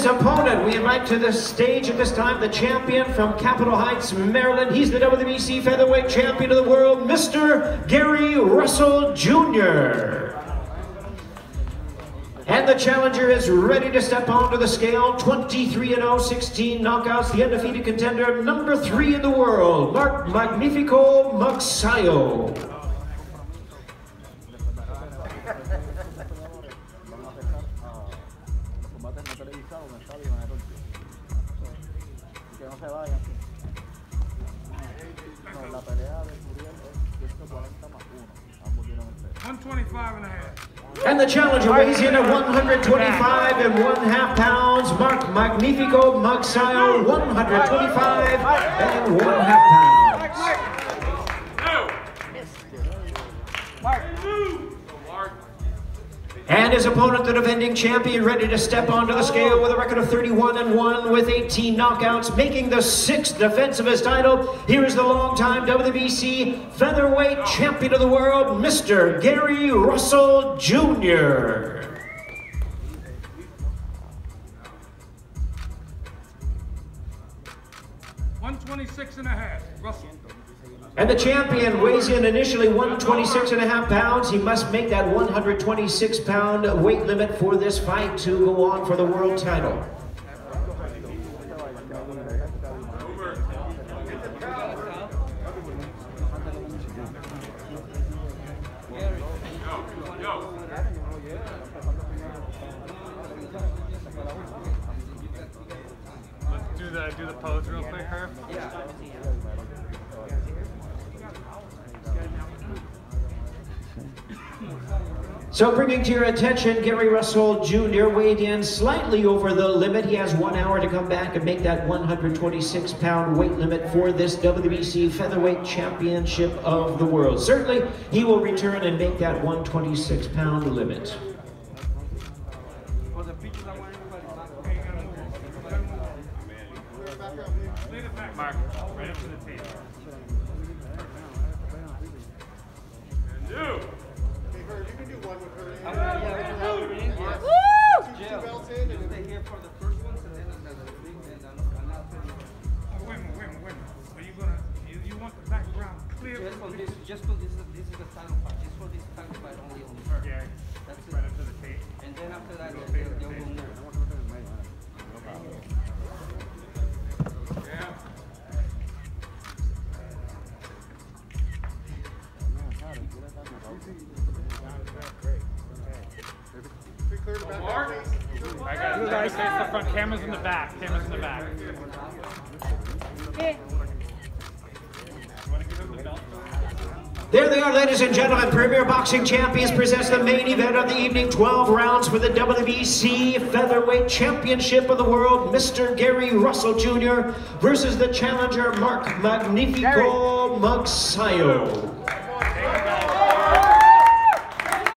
his opponent, we invite to the stage at this time the champion from Capitol Heights, Maryland. He's the WBC Featherweight Champion of the World, Mr. Gary Russell Jr. And the challenger is ready to step onto the scale. 23-0, 16 knockouts. The undefeated contender, number 3 in the world, Magnifico Magsayo. And the challenger weighs in at 125.5 pounds. Magnifico Magsayo, 125.5 pounds. And his opponent, the defending champion, ready to step onto the scale with a record of 31-1 with 18 knockouts, making the 6th defense of his title. Here is the longtime WBC Featherweight Champion of the World, Mr. Gary Russell Jr. Russell. And the champion weighs in initially 126.5 pounds. He must make that 126-pound weight limit for this fight to go on for the world title. Let's do the pose real quick, Herb. So bringing to your attention, Gary Russell Jr. weighed in slightly over the limit. He has 1 hour to come back and make that 126-pound weight limit for this WBC Featherweight Championship of the World. Certainly, he will return and make that 126-pound limit. Mark, right up to the table. You can do one with her in. Yeah, we can have her in. Two belts in and stay here for the first ones and then another thing and another. Wait a minute. Are you gonna? You want the background clear? Just for this is the title fight. Just for this title fight only on her. Yeah. That's right it. up to the tape. And then after that, they'll go move. Yeah. Mark? I got it. Guys, face the front. Cameras in the back. Cameras in the back. There they are, ladies and gentlemen. Premier Boxing Champions presents the main event of the evening. 12 rounds for the WBC Featherweight Championship of the World. Mr. Gary Russell Jr. versus the challenger, Magnifico Magsayo.